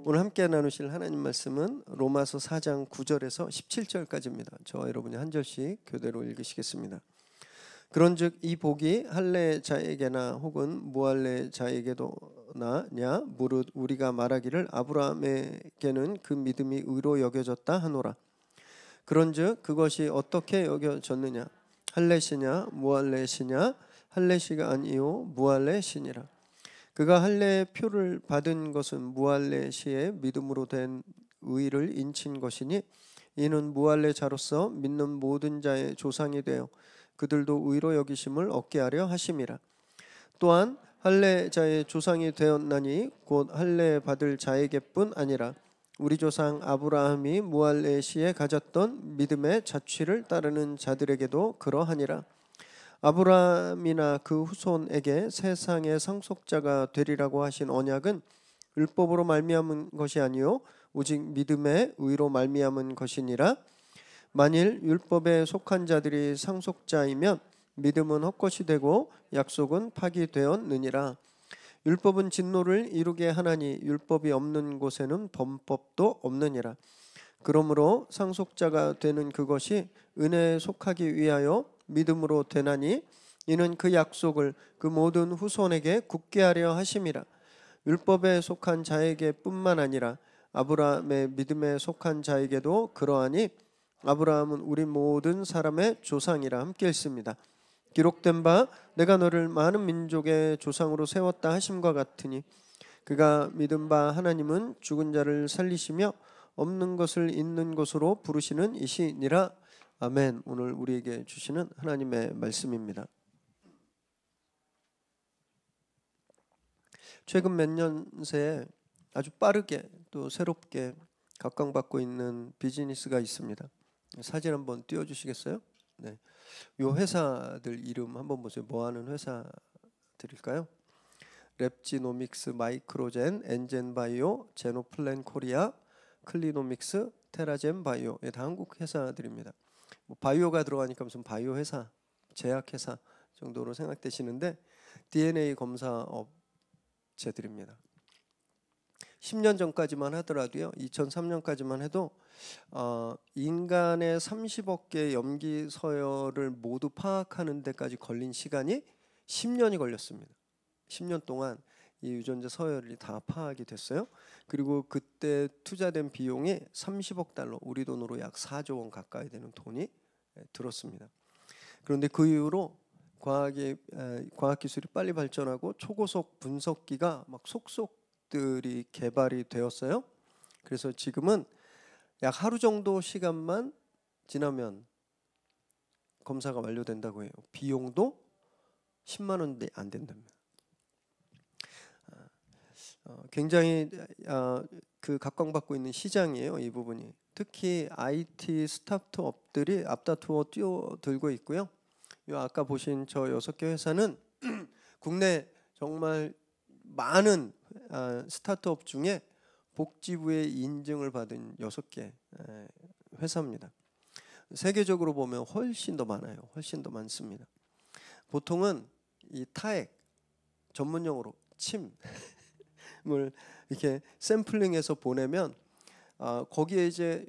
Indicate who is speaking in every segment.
Speaker 1: 오늘 함께 나누실 하나님 말씀은 로마서 4장 9절에서 17절까지입니다. 저와 여러분이 한 절씩 교대로 읽으시겠습니다. 그런즉 이 복이 할례 자에게나 혹은 무할례 자에게도 나냐 무릇 우리가 말하기를 아브라함에게는 그 믿음이 의로 여겨졌다 하노라. 그런즉 그것이 어떻게 여겨졌느냐? 할례시냐 무할례시냐? 할례시가 아니요 무할례시니라. 그가 할례의 표를 받은 것은 무할례시의 믿음으로 된 의를 인친 것이니 이는 무할례자로서 믿는 모든 자의 조상이 되어 그들도 의로 여기심을 얻게 하려 하심이라. 또한 할례자의 조상이 되었나니 곧 할례 받을 자에게뿐 아니라 우리 조상 아브라함이 무할례시에 가졌던 믿음의 자취를 따르는 자들에게도 그러하니라. 아브라함이나 그 후손에게 세상의 상속자가 되리라고 하신 언약은 율법으로 말미암은 것이 아니요 오직 믿음의 의로 말미암은 것이니라. 만일 율법에 속한 자들이 상속자이면 믿음은 헛것이 되고 약속은 파기되었느니라. 율법은 진노를 이루게 하나니 율법이 없는 곳에는 범법도 없느니라. 그러므로 상속자가 되는 그것이 은혜에 속하기 위하여 믿음으로 되나니 이는 그 약속을 그 모든 후손에게 굳게 하려 하심이라. 율법에 속한 자에게 뿐만 아니라 아브라함의 믿음에 속한 자에게도 그러하니 아브라함은 우리 모든 사람의 조상이라 함께 읽습니다. 기록된 바 내가 너를 많은 민족의 조상으로 세웠다 하심과 같으니 그가 믿은 바 하나님은 죽은 자를 살리시며 없는 것을 있는 것으로 부르시는 이시니라. 아멘. 오늘 우리에게 주시는 하나님의 말씀입니다. 최근 몇 년 새에 아주 빠르게 또 새롭게 각광받고 있는 비즈니스가 있습니다. 사진 한번 띄워주시겠어요? 네, 요 회사들 이름 한번 보세요. 뭐 하는 회사들일까요? 랩지노믹스, 마이크로젠, 엔젠바이오, 제노플랜 코리아, 클리노믹스, 테라젠 바이오. 다 한국 회사들입니다. 뭐 바이오가 들어가니까 무슨 바이오 회사, 제약 회사 정도로 생각되시는데 DNA 검사 업체들입니다. 10년 전까지만 하더라도요, 2003년까지만 해도 인간의 30억 개의 염기 서열을 모두 파악하는 데까지 걸린 시간이 10년이 걸렸습니다. 10년 동안 이 유전자 서열이 다 파악이 됐어요. 그리고 그때 투자된 비용이 30억 달러, 우리 돈으로 약 4조 원 가까이 되는 돈이 들었습니다. 그런데 그 이후로 과학기술이 빨리 발전하고 초고속 분석기가 막 속속들이 개발이 되었어요. 그래서 지금은 약 하루 정도 시간만 지나면 검사가 완료된다고 해요. 비용도 10만 원도 안 된답니다. 굉장히 그 각광받고 있는 시장이에요. 이 부분이 특히 IT 스타트업들이 앞다투어 뛰어들고 있고요. 요 아까 보신 저 6개 회사는 국내 정말 많은 스타트업 중에 복지부의 인증을 받은 6개 회사입니다. 세계적으로 보면 훨씬 더 많아요. 훨씬 더 많습니다. 보통은 이 타액, 전문용어로 침을 이렇게 샘플링해서 보내면 거기에 이제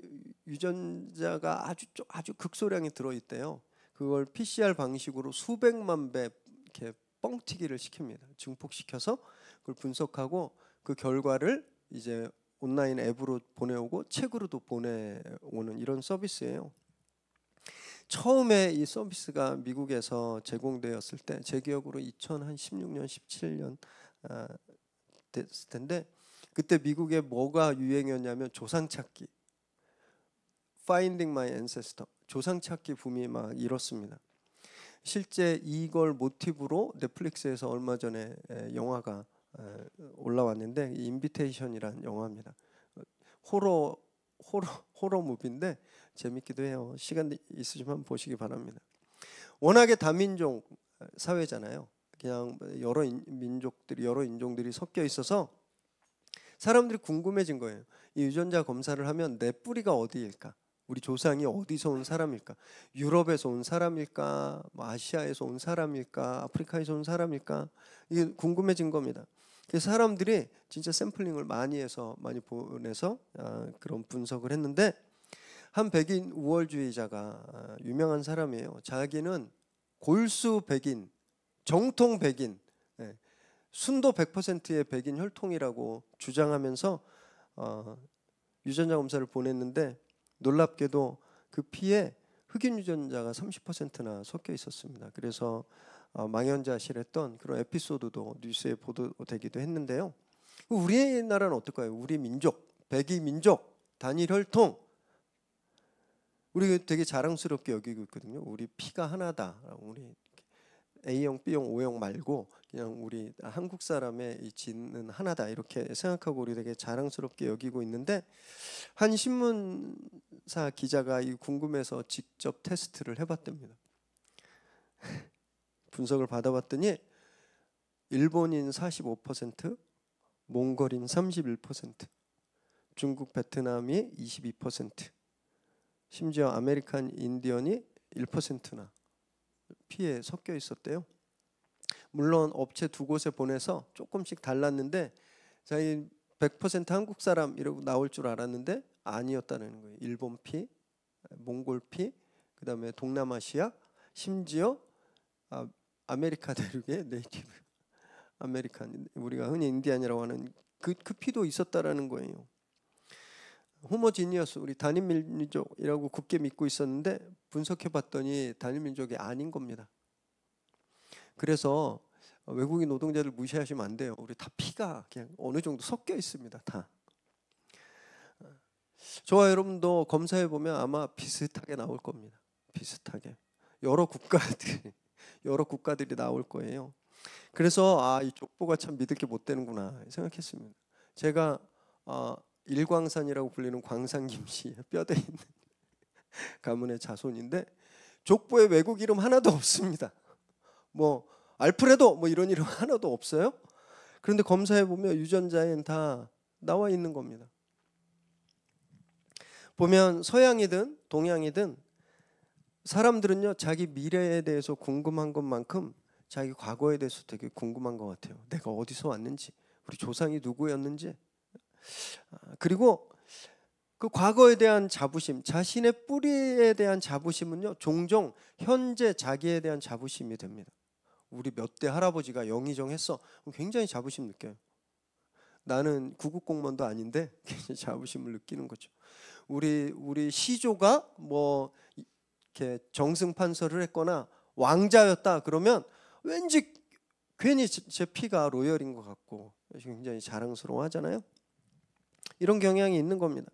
Speaker 1: 유전자가 아주 극소량이 들어있대요. 그걸 PCR 방식으로 수백만 배 이렇게 뻥튀기를 시킵니다. 증폭시켜서 그걸 분석하고 그 결과를 이제 온라인 앱으로 보내오고 책으로도 보내오는 이런 서비스예요. 처음에 이 서비스가 미국에서 제공되었을 때 제 기억으로 2016년, 17년 됐을 텐데 그때 미국에 뭐가 유행이었냐면 조상찾기, Finding My Ancestor, 조상찾기 붐이 막 일었습니다. 실제 이걸 모티브로 넷플릭스에서 얼마 전에 영화가 올라왔는데 인비테이션이라는 영화입니다. 호러 무비인데 재밌기도 해요. 시간 있으시면 보시기 바랍니다. 워낙에 다민족 사회잖아요. 그냥 여러 인종들이 섞여 있어서 사람들이 궁금해진 거예요. 이 유전자 검사를 하면 내 뿌리가 어디일까? 우리 조상이 어디서 온 사람일까? 유럽에서 온 사람일까? 아시아에서 온 사람일까? 아프리카에서 온 사람일까? 이게 궁금해진 겁니다. 그 사람들이 진짜 샘플링을 많이 해서 많이 보내서 그런 분석을 했는데, 한 백인 우월주의자가 유명한 사람이에요. 자기는 골수 백인, 정통 백인, 순도 100%의 백인 혈통이라고 주장하면서 유전자 검사를 보냈는데, 놀랍게도 그 피에 흑인 유전자가 30%나 섞여 있었습니다. 그래서 망연자실했던 그런 에피소드도 뉴스에 보도되기도 했는데요. 우리나라는 어떨까요? 우리 민족, 백이 민족, 단일 혈통, 우리 되게 자랑스럽게 여기고 있거든요. 우리 피가 하나다. 우리 A형, B형, O형 말고 그냥 우리 한국 사람의 이 진은 하나다, 이렇게 생각하고 우리 되게 자랑스럽게 여기고 있는데, 한 신문사 기자가 이 궁금해서 직접 테스트를 해봤답니다. 분석을 받아봤더니 일본인 45%, 몽골인 31%, 중국, 베트남이 22%, 심지어 아메리칸 인디언이 1%나 피에 섞여 있었대요. 물론 업체 두 곳에 보내서 조금씩 달랐는데, 저희 100% 한국 사람 이러고 나올 줄 알았는데 아니었다는 거예요. 일본 피, 몽골 피, 그다음에 동남아시아, 심지어 아메리카 대륙의 네이티브 아메리칸, 우리가 흔히 인디안이라고 하는 그 피도 있었다라는 거예요. 호모지니어스, 우리 단일민족이라고 굳게 믿고 있었는데 분석해봤더니 단일민족이 아닌 겁니다. 그래서 외국인 노동자들 무시하시면 안 돼요. 우리 다 피가 그냥 어느 정도 섞여 있습니다. 다. 저와 여러분도 검사해 보면 아마 비슷하게 나올 겁니다. 비슷하게 여러 국가들이 나올 거예요. 그래서 이 족보가 참 믿을 게 못 되는구나 생각했습니다. 제가 일광산이라고 불리는 광산김씨 뼈대 있는 가문의 자손인데, 족보에 외국 이름 하나도 없습니다. 뭐 알프레도 뭐 이런 이름 하나도 없어요. 그런데 검사해 보면 유전자엔 다 나와 있는 겁니다. 보면 서양이든 동양이든 사람들은요, 자기 미래에 대해서 궁금한 것만큼 자기 과거에 대해서 되게 궁금한 것 같아요. 내가 어디서 왔는지, 우리 조상이 누구였는지, 그리고 그 과거에 대한 자부심, 자신의 뿌리에 대한 자부심은요, 종종 현재 자기에 대한 자부심이 됩니다. 우리 몇 대 할아버지가 영의정했어, 굉장히 자부심 느껴요. 나는 구급공무원도 아닌데 굉장히 자부심을 느끼는 거죠. 우리 시조가 뭐 이렇게 정승판서를 했거나 왕자였다 그러면 왠지 괜히 제 피가 로열인 것 같고 굉장히 자랑스러워하잖아요. 이런 경향이 있는 겁니다.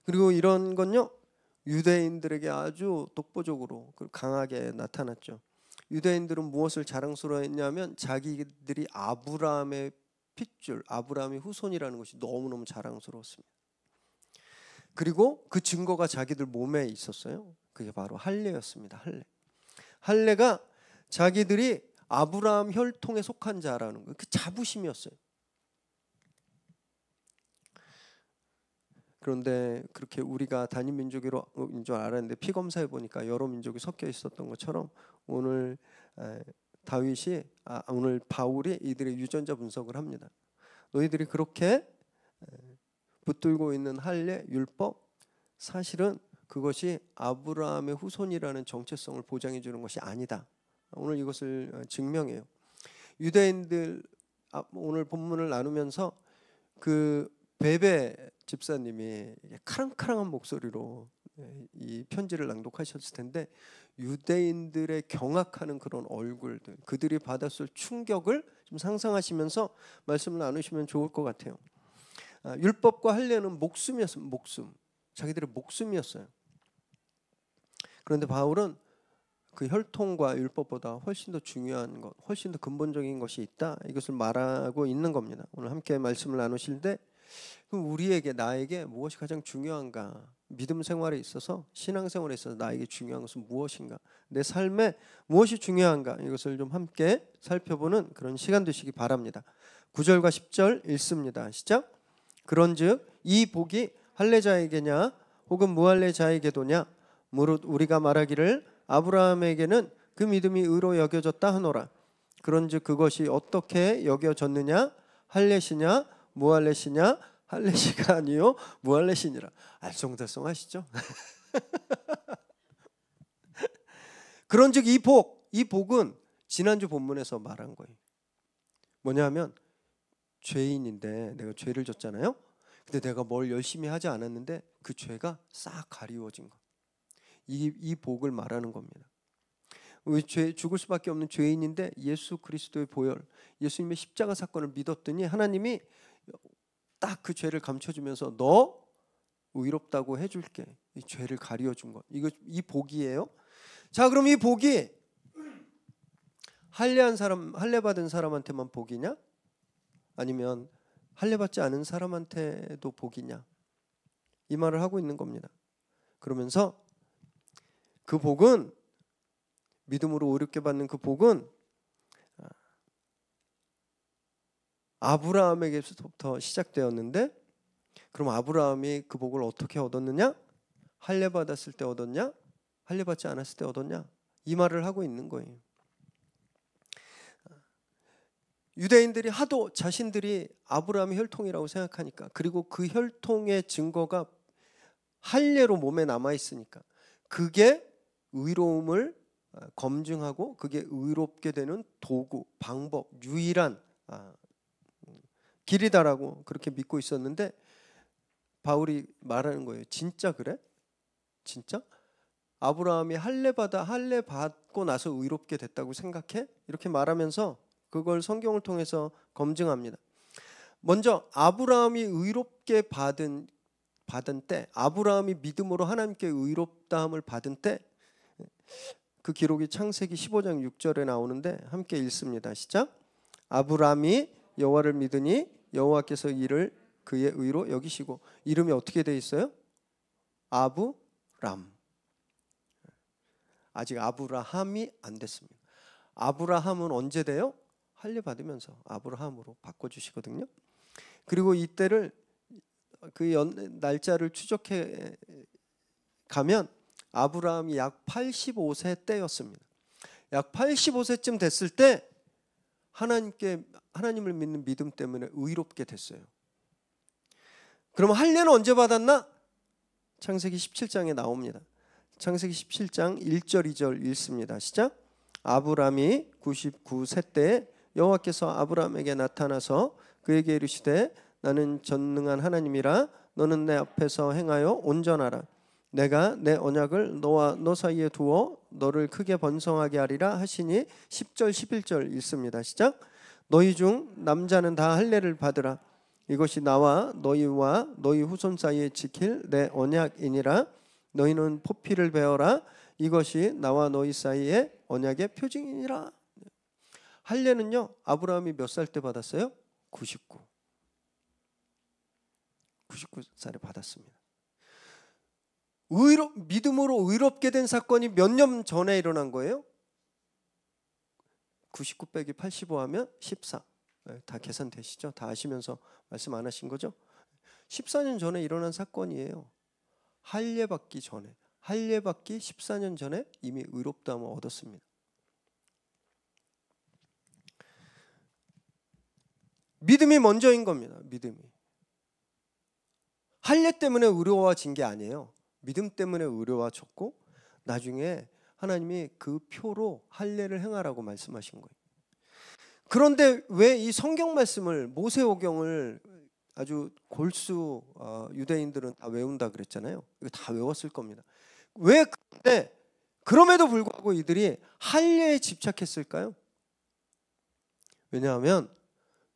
Speaker 1: 그리고 이런 건요, 유대인들에게 아주 독보적으로 강하게 나타났죠. 유대인들은 무엇을 자랑스러워했냐면 자기들이 아브라함의 핏줄, 아브라함의 후손이라는 것이 너무너무 자랑스러웠습니다. 그리고 그 증거가 자기들 몸에 있었어요. 그게 바로 할례였습니다. 할례가 자기들이 아브라함 혈통에 속한 자라는 거예요. 그 자부심이었어요. 그런데 그렇게 우리가 단일 민족인 줄 알았는데 피 검사해 보니까 여러 민족이 섞여 있었던 것처럼 오늘 다윗이 오늘 바울이 이들의 유전자 분석을 합니다. 너희들이 그렇게 붙들고 있는 할례 율법, 사실은 그것이 아브라함의 후손이라는 정체성을 보장해 주는 것이 아니다. 오늘 이것을 증명해요. 유대인들 오늘 본문을 나누면서 그 베베 집사님이 카랑카랑한 목소리로 이 편지를 낭독하셨을 텐데, 유대인들의 경악하는 그런 얼굴들, 그들이 받았을 충격을 좀 상상하시면서 말씀을 나누시면 좋을 것 같아요. 율법과 할례는 목숨이었습니다. 목숨, 자기들의 목숨이었어요. 그런데 바울은 그 혈통과 율법보다 훨씬 더 중요한 것, 훨씬 더 근본적인 것이 있다, 이것을 말하고 있는 겁니다. 오늘 함께 말씀을 나누실 때 우리에게, 나에게 무엇이 가장 중요한가, 믿음 생활에 있어서, 신앙생활에 있어서 나에게 중요한 것은 무엇인가, 내 삶에 무엇이 중요한가, 이것을 좀 함께 살펴보는 그런 시간 되시기 바랍니다. 9절과 10절 읽습니다. 시작. 그런즉 이 복이 할례자에게냐 혹은 무할례자에게도냐, 무릇 우리가 말하기를 아브라함에게는 그 믿음이 의로 여겨졌다 하노라. 그런즉 그것이 어떻게 여겨졌느냐, 할례시냐 무할례시냐 할례시가 아니요 무할례시니라. 알쏭달쏭하시죠? 그런즉 이 복은 지난주 본문에서 말한 거예요. 뭐냐면 죄인인데 내가 죄를 졌잖아요. 근데 내가 뭘 열심히 하지 않았는데 그 죄가 싹 가리워진 거. 이 복을 말하는 겁니다. 죽을 수밖에 없는 죄인인데 예수 그리스도의 보혈, 예수님의 십자가 사건을 믿었더니 하나님이 딱 그 죄를 감춰주면서 너 의롭다고 해줄게. 이 죄를 가리워준 것. 이 복이에요. 자, 그럼 이 복이 할례 받은 사람한테만 복이냐? 아니면 할례 받지 않은 사람한테도 복이냐? 이 말을 하고 있는 겁니다. 그러면서 그 복은 믿음으로 의롭게 받는 그 복은 아브라함에게서부터 시작되었는데, 그럼 아브라함이 그 복을 어떻게 얻었느냐? 할례 받았을 때 얻었냐? 할례 받지 않았을 때 얻었냐? 이 말을 하고 있는 거예요. 유대인들이 하도 자신들이 아브라함의 혈통이라고 생각하니까, 그리고 그 혈통의 증거가 할례로 몸에 남아 있으니까 그게 의로움을 검증하고 그게 의롭게 되는 도구, 방법, 유일한 길이다라고 그렇게 믿고 있었는데, 바울이 말하는 거예요. 진짜 그래? 진짜? 아브라함이 할례 받고 나서 의롭게 됐다고 생각해? 이렇게 말하면서 그걸 성경을 통해서 검증합니다. 먼저 아브라함이 의롭게 받은 때, 아브라함이 믿음으로 하나님께 의롭다함을 받은 때, 그 기록이 창세기 15장 6절에 나오는데 함께 읽습니다. 시작. 아브라함이 여호와를 믿으니 여호와께서 이를 그의 의로 여기시고. 이름이 어떻게 돼 있어요? 아브람. 아직 아브라함이 안 됐습니다. 아브라함은 언제 돼요? 할례 받으면서 아브라함으로 바꿔주시거든요. 그리고 이때를 날짜를 추적해 가면 아브라함이 약 85세 때였습니다. 약 85세쯤 됐을 때 하나님을 믿는 믿음 때문에 의롭게 됐어요. 그럼 할례는 언제 받았나? 창세기 17장에 나옵니다. 창세기 17장 1절 2절 읽습니다. 시작. 아브람이 99세 때에 여호와께서 아브람에게 나타나서 그에게 이르시되 나는 전능한 하나님이라 너는 내 앞에서 행하여 온전하라. 내가 내 언약을 너와 너 사이에 두어 너를 크게 번성하게 하리라 하시니 10절 11절 읽습니다. 시작. 너희 중 남자는 다 할례를 받으라. 이것이 나와 너희와 너희 후손 사이에 지킬 내 언약이니라. 너희는 포피를 베어라. 이것이 나와 너희 사이에 언약의 표징이니라. 할례는요, 아브라함이 몇 살 때 받았어요? 99살에 받았습니다. 믿음으로 의롭게 된 사건이 몇 년 전에 일어난 거예요? 99 빼기 85 하면 14. 다 계산되시죠? 다 아시면서 말씀 안 하신 거죠? 14년 전에 일어난 사건이에요. 할례 받기 전에, 할례 받기 14년 전에 이미 의롭다함을 얻었습니다. 믿음이 먼저인 겁니다. 믿음이. 할례 때문에 의로워진 게 아니에요. 믿음 때문에 의로워졌고 나중에 하나님이 그 표로 할례를 행하라고 말씀하신 거예요. 그런데 왜 이 성경 말씀을, 모세오경을 아주 골수 유대인들은 다 외운다 그랬잖아요. 이거 다 외웠을 겁니다. 왜 그때 그럼에도 불구하고 이들이 할례에 집착했을까요? 왜냐하면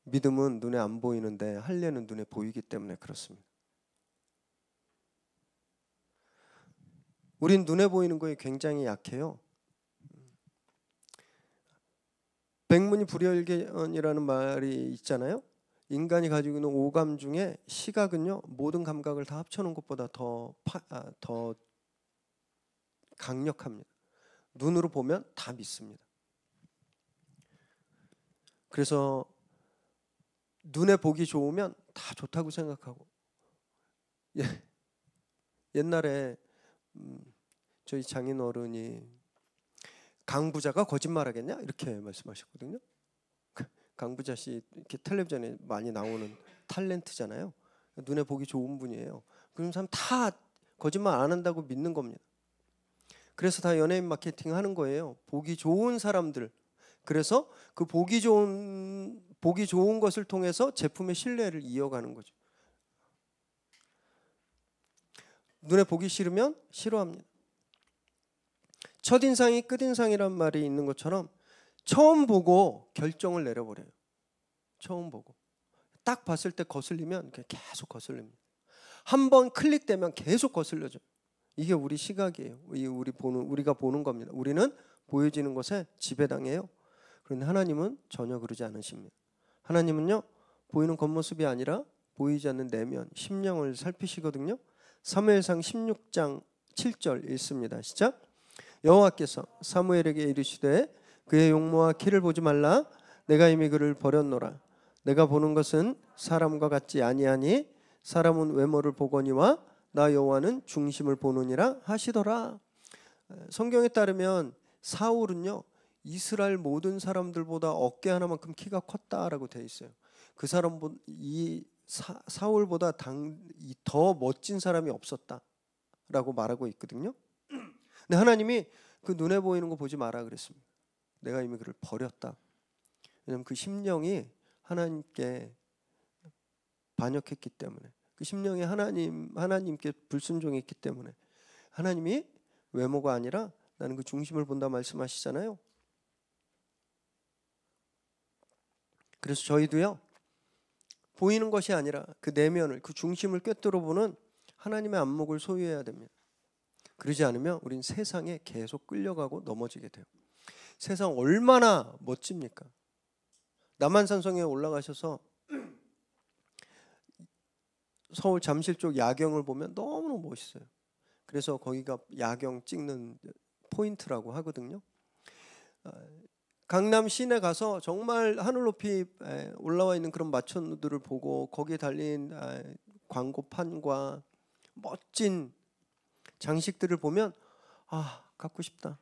Speaker 1: 믿음은 눈에 안 보이는데 할례는 눈에 보이기 때문에 그렇습니다. 우린 눈에 보이는 거에 굉장히 약해요. 백문이 불여일견이라는 말이 있잖아요. 인간이 가지고 있는 오감 중에 시각은요, 모든 감각을 다 합쳐놓은 것보다 더 강력합니다. 눈으로 보면 다 믿습니다. 그래서 눈에 보기 좋으면 다 좋다고 생각하고, 옛날에 저희 장인어른이 강부자가 거짓말하겠냐 이렇게 말씀하셨거든요. 강부자 씨 이렇게 텔레비전에 많이 나오는 탤런트잖아요. 눈에 보기 좋은 분이에요. 그런 사람 다 거짓말 안 한다고 믿는 겁니다. 그래서 다 연예인 마케팅 하는 거예요. 보기 좋은 사람들. 그래서 그 보기 좋은 것을 통해서 제품의 신뢰를 이어가는 거죠. 눈에 보기 싫으면 싫어합니다. 첫인상이 끝인상이란 말이 있는 것처럼 처음 보고 결정을 내려버려요. 처음 보고 딱 봤을 때 거슬리면 계속 거슬립니다. 한번 클릭되면 계속 거슬려져요. 이게 우리 시각이에요. 우리가 보는 겁니다. 우리는 보여지는 것에 지배당해요. 그런데 하나님은 전혀 그러지 않으십니다. 하나님은요, 보이는 겉모습이 아니라 보이지 않는 내면, 심령을 살피시거든요. 사무엘상 16장 7절 읽습니다. 시작. 여호와께서 사무엘에게 이르시되 그의 용모와 키를 보지 말라. 내가 이미 그를 버렸노라. 내가 보는 것은 사람과 같지 아니하니 사람은 외모를 보거니와 나 여호와는 중심을 보느니라 하시더라. 성경에 따르면 사울은요, 이스라엘 모든 사람들보다 어깨 하나만큼 키가 컸다라고 되어 있어요. 그 사람보다 사울보다 더 멋진 사람이 없었다라고 말하고 있거든요. 근데 하나님이 그 눈에 보이는 거 보지 마라 그랬습니다. 내가 이미 그를 버렸다. 왜냐하면 그 심령이 하나님께 반역했기 때문에, 그 심령이 하나님께 불순종했기 때문에 하나님이 외모가 아니라 나는 그 중심을 본다 말씀하시잖아요. 그래서 저희도요, 보이는 것이 아니라 그 내면을, 그 중심을 꿰뚫어 보는 하나님의 안목을 소유해야 됩니다. 그러지 않으면 우린 세상에 계속 끌려가고 넘어지게 돼요. 세상 얼마나 멋집니까? 남한산성에 올라가셔서 서울 잠실 쪽 야경을 보면 너무너무 멋있어요. 그래서 거기가 야경 찍는 포인트라고 하거든요. 강남 시내 가서 정말 하늘 높이 올라와 있는 그런 마천루들을 보고 거기에 달린 광고판과 멋진 장식들을 보면 갖고 싶다.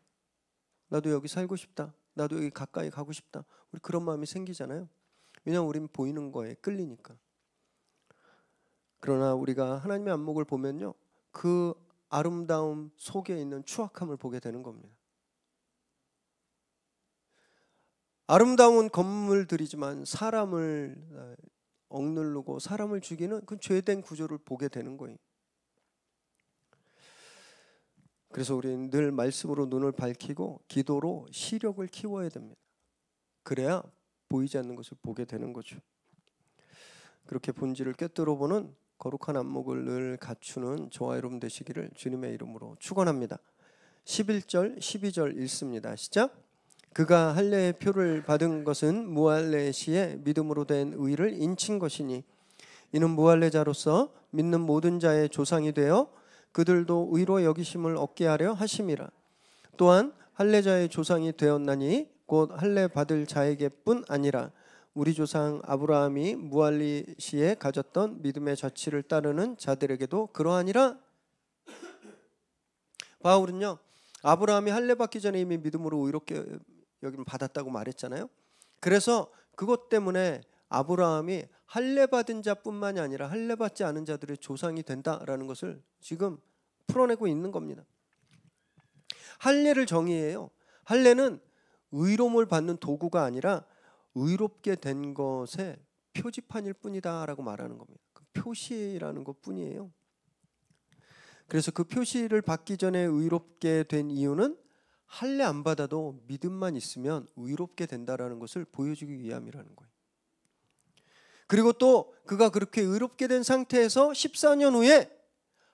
Speaker 1: 나도 여기 살고 싶다. 나도 여기 가까이 가고 싶다. 우리 그런 마음이 생기잖아요. 왜냐하면 우리는 보이는 거에 끌리니까. 그러나 우리가 하나님의 안목을 보면요, 그 아름다움 속에 있는 추악함을 보게 되는 겁니다. 아름다운 건물들이지만 사람을 억누르고 사람을 죽이는 그 죄된 구조를 보게 되는 거예요. 그래서 우리는 늘 말씀으로 눈을 밝히고 기도로 시력을 키워야 됩니다. 그래야 보이지 않는 것을 보게 되는 거죠. 그렇게 본질을 꿰뚫어 보는 거룩한 안목을 늘 갖추는 저와 여러분 되시기를 주님의 이름으로 축원합니다. 11절 12절 읽습니다. 시작. 그가 할례의 표를 받은 것은 무할례시에 믿음으로 된 의를 인친 것이니 이는 무할례자로서 믿는 모든 자의 조상이 되어 그들도 의로 여기심을 얻게 하려 하심이라. 또한 할례자의 조상이 되었나니 곧 할례 받을 자에게뿐 아니라 우리 조상 아브라함이 무할리 시에 가졌던 믿음의 자취를 따르는 자들에게도 그러하니라. 바울은요, 아브라함이 할례 받기 전에 이미 믿음으로 의롭게 여김 받았다고 말했잖아요. 그래서 그것 때문에 아브라함이 할례 받은 자뿐만이 아니라 할례 받지 않은 자들의 조상이 된다라는 것을 지금 풀어내고 있는 겁니다. 할례를 정의해요. 할례는 의로움을 받는 도구가 아니라 의롭게 된 것의 표지판일 뿐이다라고 말하는 겁니다. 그 표시라는 것뿐이에요. 그래서 그 표시를 받기 전에 의롭게 된 이유는 할례 안 받아도 믿음만 있으면 의롭게 된다라는 것을 보여주기 위함이라는 거예요. 그리고 또 그가 그렇게 의롭게 된 상태에서 14년 후에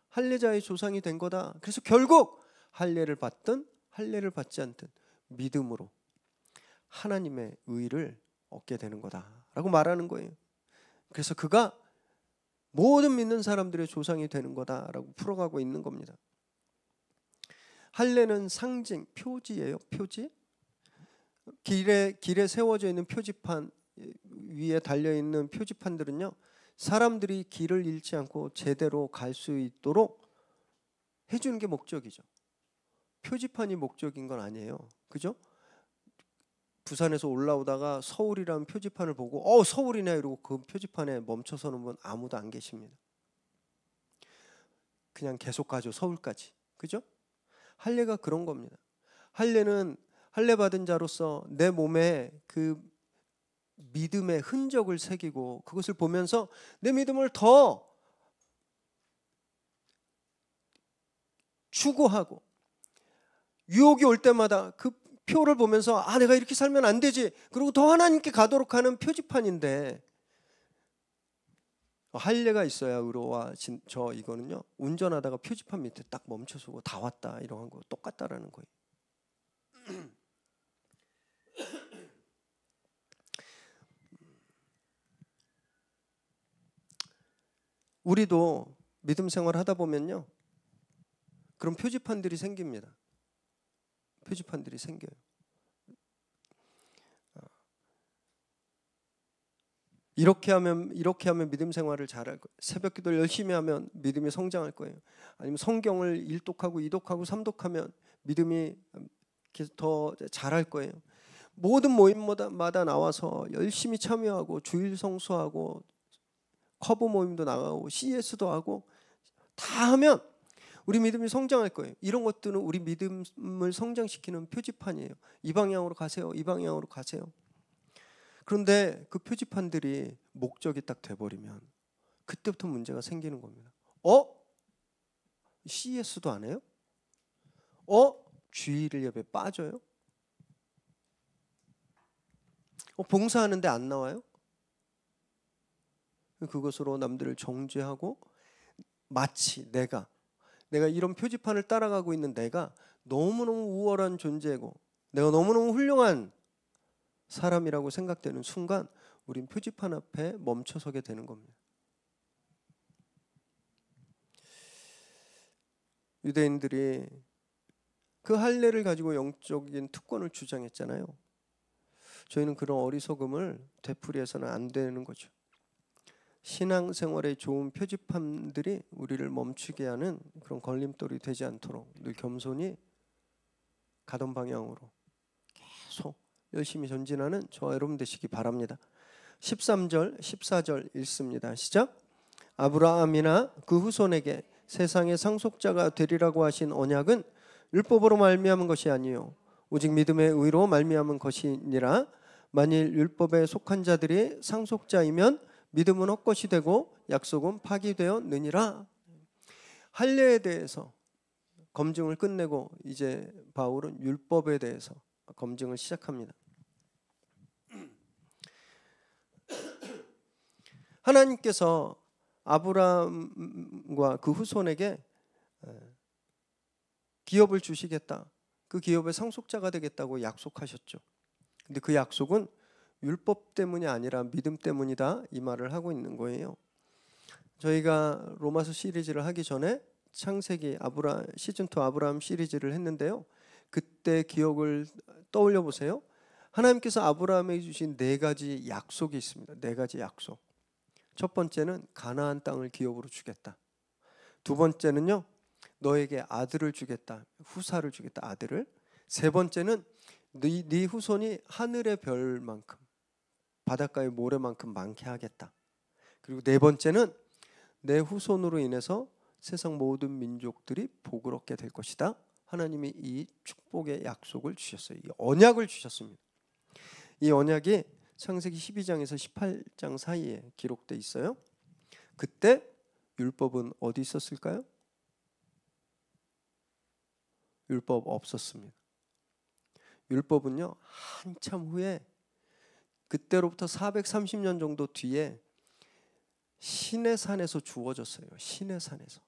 Speaker 1: 할례자의 조상이 된 거다. 그래서 결국 할례를 받든 할례를 받지 않든 믿음으로 하나님의 의를 얻게 되는 거다라고 말하는 거예요. 그래서 그가 모든 믿는 사람들의 조상이 되는 거다라고 풀어가고 있는 겁니다. 할례는 상징, 표지예요. 표지. 길에 세워져 있는 표지판 위에 달려 있는 표지판들은요, 사람들이 길을 잃지 않고 제대로 갈 수 있도록 해주는 게 목적이죠. 표지판이 목적인 건 아니에요. 그죠? 부산에서 올라오다가 서울이라는 표지판을 보고 서울이네 이러고 그 표지판에 멈춰서는 분 아무도 안 계십니다. 그냥 계속 가죠. 서울까지. 그죠? 할례가 그런 겁니다. 할례는 할례 받은 자로서 내 몸에 그 믿음의 흔적을 새기고 그것을 보면서 내 믿음을 더 추구하고 유혹이 올 때마다 그 표를 보면서 내가 이렇게 살면 안 되지. 그리고 더 하나님께 가도록 하는 표지판인데 할례가 있어야 의로와 저 이거는요. 운전하다가 표지판 밑에 딱 멈춰서고 다 왔다 이런 거 똑같다라는 거예요. 우리도 믿음 생활 하다 보면요. 그런 표지판들이 생깁니다. 표지판들이 생겨요. 이렇게 하면 믿음 생활을 잘할 거예요. 새벽 기도를 열심히 하면 믿음이 성장할 거예요. 아니면 성경을 1독하고 2독하고 3독하면 믿음이 더 잘할 거예요. 모든 모임마다 나와서 열심히 참여하고 주일 성수하고 커브 모임도 나가고 CS도 하고 다 하면 우리 믿음이 성장할 거예요. 이런 것들은 우리 믿음을 성장시키는 표지판이에요. 이 방향으로 가세요. 이 방향으로 가세요. 그런데 그 표지판들이 목적이 딱 돼버리면 그때부터 문제가 생기는 겁니다. CS도 안 해요? 주일 예배 빠져요? 봉사하는데 안 나와요? 그것으로 남들을 정죄하고 마치 내가 이런 표지판을 따라가고 있는 내가 너무너무 우월한 존재고 내가 너무너무 훌륭한 사람이라고 생각되는 순간 우린 표지판 앞에 멈춰서게 되는 겁니다. 유대인들이 그 할례를 가지고 영적인 특권을 주장했잖아요. 저희는 그런 어리석음을 되풀이해서는 안 되는 거죠. 신앙생활의 좋은 표지판들이 우리를 멈추게 하는 그런 걸림돌이 되지 않도록 늘 겸손히 가던 방향으로 계속 열심히 전진하는 저와 여러분 되시기 바랍니다. 13절 14절 읽습니다. 시작. 아브라함이나 그 후손에게 세상의 상속자가 되리라고 하신 언약은 율법으로 말미암은 것이 아니요 오직 믿음의 의로 말미암은 것이니라. 만일 율법에 속한 자들이 상속자이면 믿음은 헛것이 되고 약속은 파기되었느니라. 할례에 대해서 검증을 끝내고 이제 바울은 율법에 대해서 검증을 시작합니다. 하나님께서 아브라함과 그 후손에게 기업을 주시겠다. 그 기업의 상속자가 되겠다고 약속하셨죠. 근데 그 약속은 율법 때문이 아니라 믿음 때문이다 이 말을 하고 있는 거예요. 저희가 로마서 시리즈를 하기 전에 창세기 시즌2 아브라함 시리즈를 했는데요. 그때 기억을 떠올려 보세요. 하나님께서 아브라함에게 주신 4가지 약속이 있습니다. 4가지 약속. 첫 번째는 가나안 땅을 기업으로 주겠다. 두 번째는요. 너에게 아들을 주겠다. 후사를 주겠다. 아들을. 세 번째는 네 후손이 하늘의 별만큼 바닷가의 모래만큼 많게 하겠다. 그리고 네 번째는 내 후손으로 인해서 세상 모든 민족들이 복을 얻게 될 것이다. 하나님이 이 축복의 약속을 주셨어요. 이 언약을 주셨습니다. 이 언약이 창세기 12장에서 18장 사이에 기록되어 있어요. 그때 율법은 어디 있었을까요? 율법 없었습니다. 율법은요 한참 후에 그때로부터 430년 정도 뒤에 시내산에서 주어졌어요. 시내산에서.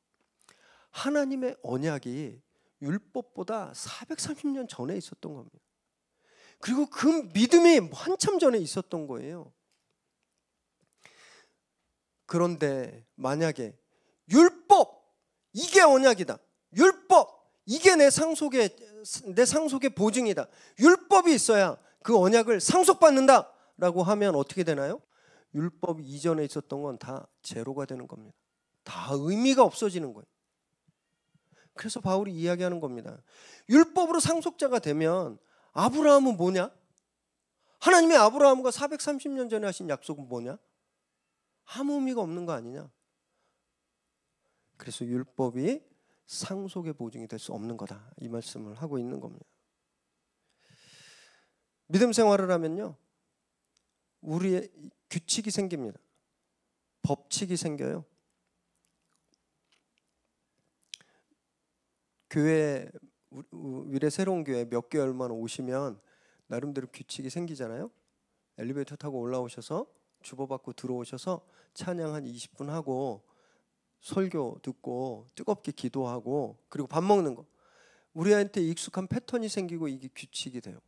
Speaker 1: 하나님의 언약이 율법보다 430년 전에 있었던 겁니다. 그리고 그 믿음이 한참 전에 있었던 거예요. 그런데 만약에 율법 이게 언약이다. 율법 이게 내 상속의 보증이다. 율법이 있어야 그 언약을 상속받는다 라고 하면 어떻게 되나요? 율법 이전에 있었던 건 다 제로가 되는 겁니다. 다 의미가 없어지는 거예요. 그래서 바울이 이야기하는 겁니다. 율법으로 상속자가 되면 아브라함은 뭐냐? 하나님이 아브라함과 430년 전에 하신 약속은 뭐냐? 아무 의미가 없는 거 아니냐? 그래서 율법이 상속의 보증이 될 수 없는 거다, 이 말씀을 하고 있는 겁니다. 믿음 생활을 하면요, 우리의 규칙이 생깁니다. 법칙이 생겨요. 교회, 위례 새로운 교회 몇 개월만 오시면 나름대로 규칙이 생기잖아요. 엘리베이터 타고 올라오셔서 주보받고 들어오셔서 찬양 한 20분 하고 설교 듣고 뜨겁게 기도하고 그리고 밥 먹는 거, 우리한테 익숙한 패턴이 생기고 이게 규칙이 돼요.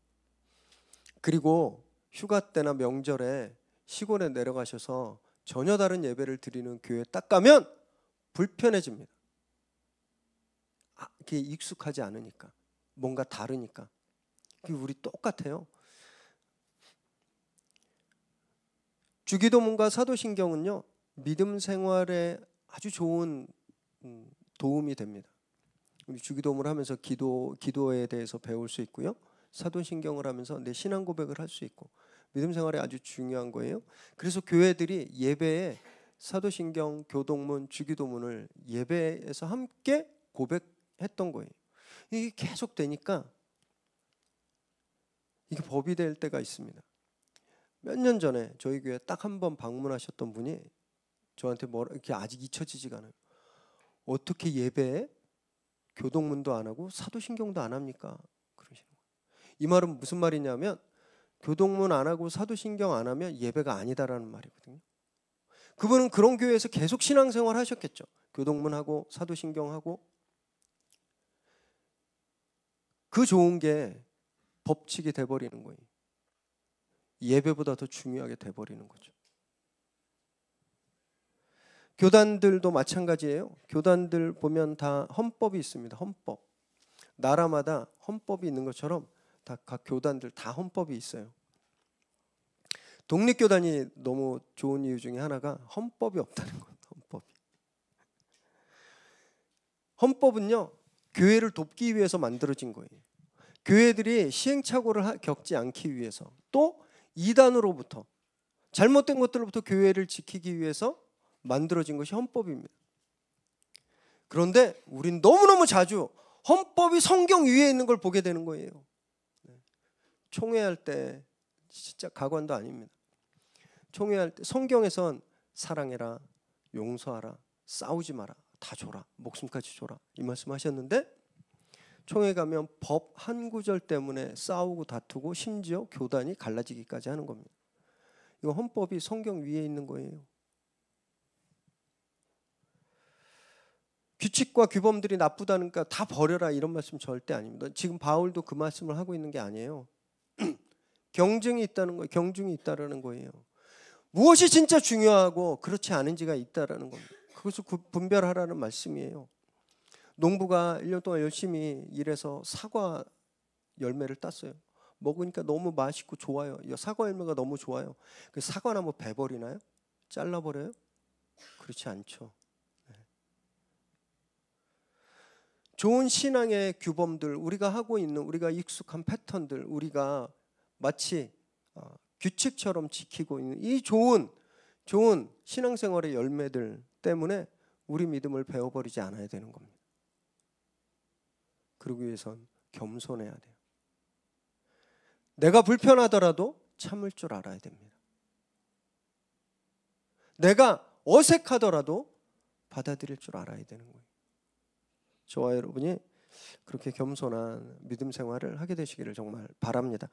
Speaker 1: 그리고 휴가 때나 명절에 시골에 내려가셔서 전혀 다른 예배를 드리는 교회에 딱 가면 불편해집니다. 그게 익숙하지 않으니까, 뭔가 다르니까. 그게 우리 똑같아요. 주기도문과 사도신경은요, 믿음 생활에 아주 좋은 도움이 됩니다. 우리 주기도문을 하면서 기도에 대해서 배울 수 있고요, 사도신경을 하면서 내 신앙 고백을 할 수 있고, 믿음 생활에 아주 중요한 거예요. 그래서 교회들이 예배에 사도신경, 교동문, 주기도문을 예배에서 함께 고백했던 거예요. 이게 계속 되니까 이게 법이 될 때가 있습니다. 몇 년 전에 저희 교회 딱 한 번 방문하셨던 분이 저한테 이렇게 아직 잊혀지지가 않아요. 어떻게 예배에 교동문도 안 하고 사도신경도 안 합니까? 그러시는 거예요. 이 말은 무슨 말이냐면, 교동문 안 하고 사도신경 안 하면 예배가 아니다라는 말이거든요. 그분은 그런 교회에서 계속 신앙생활 하셨겠죠. 교동문하고 사도신경하고. 그 좋은 게 법칙이 돼버리는 거예요. 예배보다 더 중요하게 돼버리는 거죠. 교단들도 마찬가지예요. 교단들 보면 다 헌법이 있습니다. 헌법. 나라마다 헌법이 있는 것처럼 다 각 교단들 다 헌법이 있어요. 독립교단이 너무 좋은 이유 중에 하나가 헌법이 없다는 거예요. 헌법은요, 교회를 돕기 위해서 만들어진 거예요. 교회들이 시행착오를 겪지 않기 위해서, 또 이단으로부터, 잘못된 것들로부터 교회를 지키기 위해서 만들어진 것이 헌법입니다. 그런데 우린 너무너무 자주 헌법이 성경 위에 있는 걸 보게 되는 거예요. 총회할 때 진짜 가관도 아닙니다. 총회할 때 성경에선 사랑해라, 용서하라, 싸우지 마라, 다 줘라, 목숨까지 줘라, 이 말씀하셨는데, 총회 가면 법 한 구절 때문에 싸우고 다투고 심지어 교단이 갈라지기까지 하는 겁니다. 이거 헌법이 성경 위에 있는 거예요. 규칙과 규범들이 나쁘다니까 다 버려라, 이런 말씀 절대 아닙니다. 지금 바울도 그 말씀을 하고 있는 게 아니에요. 경중이 있다는 거예요. 경중이 있다라는 거예요. 무엇이 진짜 중요하고 그렇지 않은지가 있다라는 겁니다. 그것을 분별하라는 말씀이에요. 농부가 1년 동안 열심히 일해서 사과 열매를 땄어요. 먹으니까 너무 맛있고 좋아요. 사과 열매가 너무 좋아요. 그 사과나무 베버리나요? 잘라버려요? 그렇지 않죠. 좋은 신앙의 규범들, 우리가 하고 있는, 우리가 익숙한 패턴들, 우리가 마치 규칙처럼 지키고 있는 이 좋은 신앙생활의 열매들 때문에 우리 믿음을 베어버리지 않아야 되는 겁니다. 그러기 위해선 겸손해야 돼요. 내가 불편하더라도 참을 줄 알아야 됩니다. 내가 어색하더라도 받아들일 줄 알아야 되는 거예요. 저와 여러분이 그렇게 겸손한 믿음 생활을 하게 되시기를 정말 바랍니다.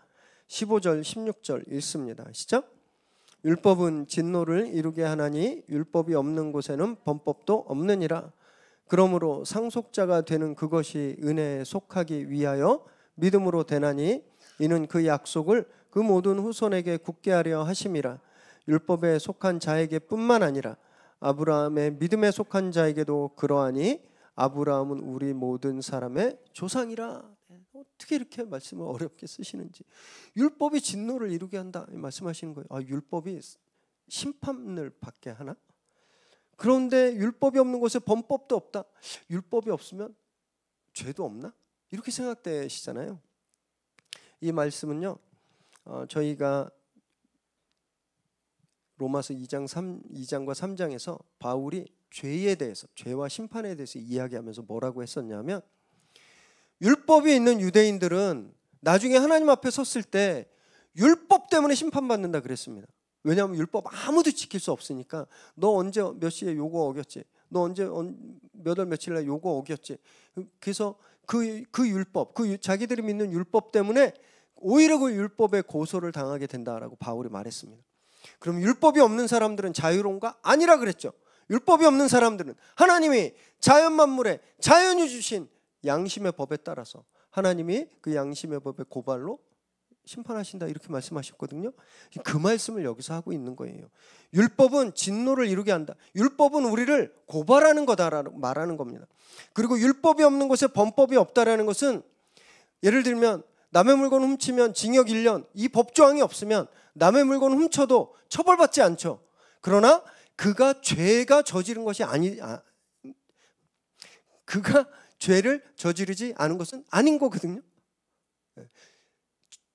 Speaker 1: 15절 16절 읽습니다. 시작. 율법은 진노를 이루게 하나니 율법이 없는 곳에는 범법도 없느니라. 그러므로 상속자가 되는 그것이 은혜에 속하기 위하여 믿음으로 되나니 이는 그 약속을 그 모든 후손에게 굳게 하려 하심이라. 율법에 속한 자에게 뿐만 아니라 아브라함의 믿음에 속한 자에게도 그러하니 아브라함은 우리 모든 사람의 조상이라. 어떻게 이렇게 말씀을 어렵게 쓰시는지. 율법이 진노를 이루게 한다 말씀하시는 거예요. 율법이 심판을 받게 하나? 그런데 율법이 없는 곳에 범법도 없다. 율법이 없으면 죄도 없나? 이렇게 생각되시잖아요. 이 말씀은요, 저희가 로마서 2장과 3장에서 바울이 죄에 대해서, 죄와 심판에 대해서 이야기하면서 뭐라고 했었냐면, 율법이 있는 유대인들은 나중에 하나님 앞에 섰을 때 율법 때문에 심판받는다 그랬습니다. 왜냐하면 율법 아무도 지킬 수 없으니까. 너 언제 몇 시에 요거 어겼지? 너 언제 몇 월 며칠 날 요거 어겼지? 그래서 그 율법, 자기들이 믿는 율법 때문에 오히려 그 율법에 고소를 당하게 된다라고 바울이 말했습니다. 그럼 율법이 없는 사람들은 자유로운가? 아니라 그랬죠. 율법이 없는 사람들은 하나님이 자연 만물에 자연이 주신 양심의 법에 따라서 하나님이 그 양심의 법의 고발로 심판하신다, 이렇게 말씀하셨거든요. 그 말씀을 여기서 하고 있는 거예요. 율법은 진노를 이루게 한다. 율법은 우리를 고발하는 거다라고 말하는 겁니다. 그리고 율법이 없는 곳에 범법이 없다라는 것은, 예를 들면 남의 물건 훔치면 징역 1년, 이 법조항이 없으면 남의 물건 훔쳐도 처벌받지 않죠. 그러나 그가 죄가 저지른 것이 그가 죄를 저지르지 않은 것은 아닌 거거든요.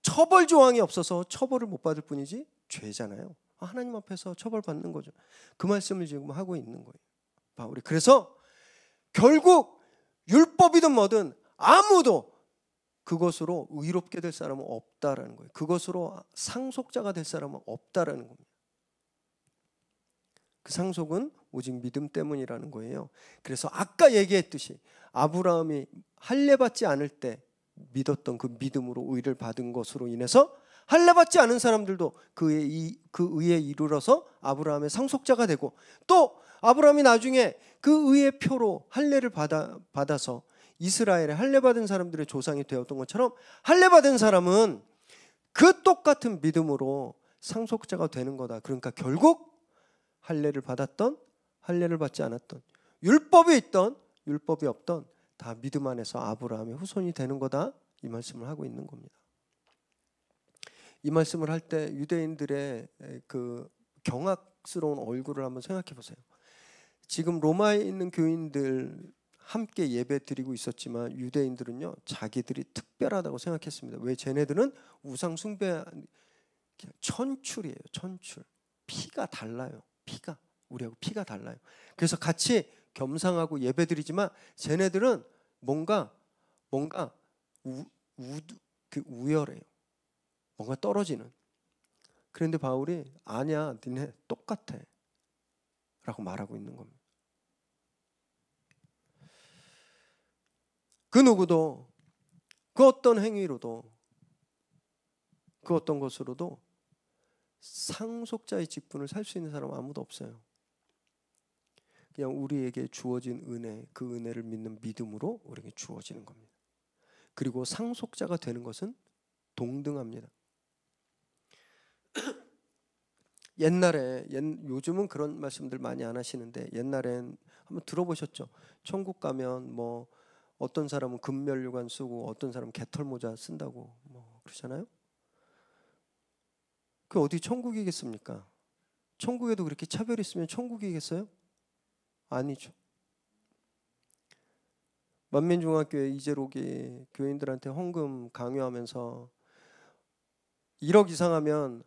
Speaker 1: 처벌 조항이 없어서 처벌을 못 받을 뿐이지 죄잖아요. 하나님 앞에서 처벌받는 거죠. 그 말씀을 지금 하고 있는 거예요, 바울이. 그래서 결국 율법이든 뭐든 아무도 그것으로 의롭게 될 사람은 없다라는 거예요. 그것으로 상속자가 될 사람은 없다라는 겁니다. 그 상속은 오직 믿음 때문이라는 거예요. 그래서 아까 얘기했듯이 아브라함이 할례받지 않을 때 믿었던 그 믿음으로 의를 받은 것으로 인해서 할례받지 않은 사람들도 그 의에 이르러서 아브라함의 상속자가 되고, 또 아브라함이 나중에 그 의의 표로 할례를 받아서 이스라엘의 할례받은 사람들의 조상이 되었던 것처럼, 할례받은 사람은 그 똑같은 믿음으로 상속자가 되는 거다. 그러니까 결국 할례를 받았던, 할례를 받지 않았던, 율법이 있던 율법이 없던 다 믿음 안에서 아브라함의 후손이 되는 거다, 이 말씀을 하고 있는 겁니다. 이 말씀을 할 때 유대인들의 그 경악스러운 얼굴을 한번 생각해 보세요. 지금 로마에 있는 교인들 함께 예배 드리고 있었지만 유대인들은요, 자기들이 특별하다고 생각했습니다. 왜? 쟤네들은 우상 숭배, 천출이에요. 천출. 피가 달라요. 피가 우리하고 피가 달라요. 그래서 같이 겸상하고 예배 드리지만 쟤네들은 뭔가 우열해요. 뭔가 떨어지는. 그런데 바울이 아니야, 니네 똑같아 라고 말하고 있는 겁니다. 그 누구도 그 어떤 행위로도 그 어떤 것으로도 상속자의 직분을 살 수 있는 사람은 아무도 없어요. 그냥 우리에게 주어진 은혜, 그 은혜를 믿는 믿음으로 우리에게 주어지는 겁니다. 그리고 상속자가 되는 것은 동등합니다. 요즘은 그런 말씀들 많이 안 하시는데 옛날엔 한번 들어보셨죠? 천국 가면 뭐 어떤 사람은 금면류관 쓰고 어떤 사람은 개털모자 쓴다고 뭐 그러잖아요. 그 어디 천국이겠습니까? 천국에도 그렇게 차별이 있으면 천국이겠어요? 아니죠. 만민중학교의 이재록이 교인들한테 헌금 강요하면서 1억 이상 하면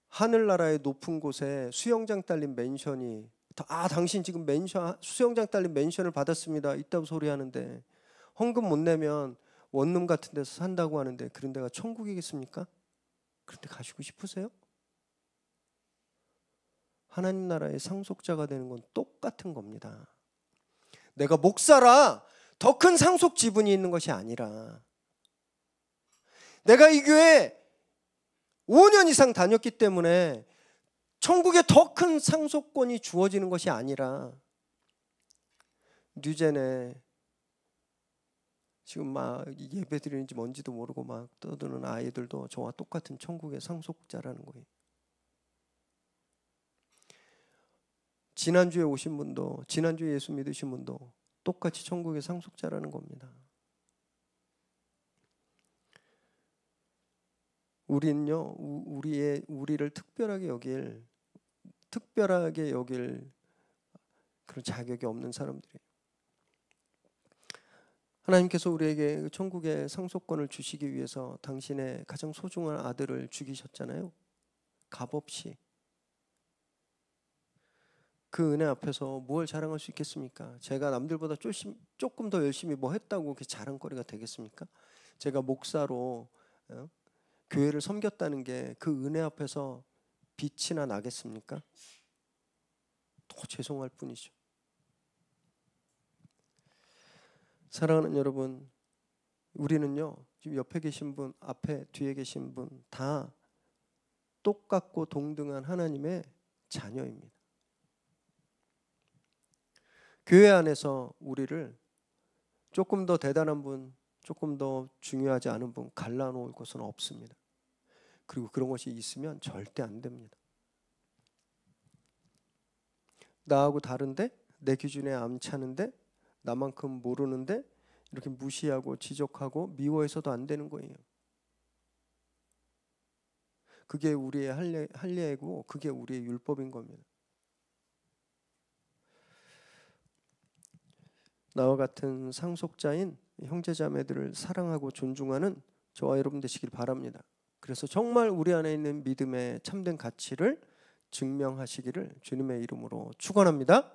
Speaker 1: 하늘나라의 높은 곳에 수영장 딸린 맨션이, 당신 지금 수영장 딸린 맨션을 받았습니다, 있다고 소리하는데 헌금 못 내면 원룸 같은 데서 산다고 하는데 그런 데가 천국이겠습니까? 그런데 가시고 싶으세요? 하나님 나라의 상속자가 되는 건 똑같은 겁니다. 내가 목사라 더 큰 상속 지분이 있는 것이 아니라, 내가 이 교회 5년 이상 다녔기 때문에 천국에 더 큰 상속권이 주어지는 것이 아니라, 뉴젠에 지금 막 예배 드리는지 뭔지도 모르고 막 떠드는 아이들도 저와 똑같은 천국의 상속자라는 거예요. 지난주에 오신 분도, 지난주에 예수 믿으신 분도 똑같이 천국의 상속자라는 겁니다. 우리는요, 우리를 특별하게 여길 그런 자격이 없는 사람들이에요. 하나님께서 우리에게 천국의 상속권을 주시기 위해서 당신의 가장 소중한 아들을 죽이셨잖아요. 값없이. 그 은혜 앞에서 뭘 자랑할 수 있겠습니까? 제가 남들보다 조금 더 열심히 뭐 했다고 그게 자랑거리가 되겠습니까? 제가 목사로 교회를 섬겼다는 게 그 은혜 앞에서 빛이나 나겠습니까? 더 죄송할 뿐이죠. 사랑하는 여러분, 우리는요 지금 옆에 계신 분, 앞에 뒤에 계신 분 다 똑같고 동등한 하나님의 자녀입니다. 교회 안에서 우리를 조금 더 대단한 분, 조금 더 중요하지 않은 분 갈라놓을 것은 없습니다. 그리고 그런 것이 있으면 절대 안 됩니다. 나하고 다른데, 내 기준에 안 차는데, 나만큼 모르는데 이렇게 무시하고 지적하고 미워해서도 안 되는 거예요. 그게 우리의 할례이고 그게 우리의 율법인 겁니다. 나와 같은 상속자인 형제자매들을 사랑하고 존중하는 저와 여러분 되시길 바랍니다. 그래서 정말 우리 안에 있는 믿음의 참된 가치를 증명하시기를 주님의 이름으로 축원합니다.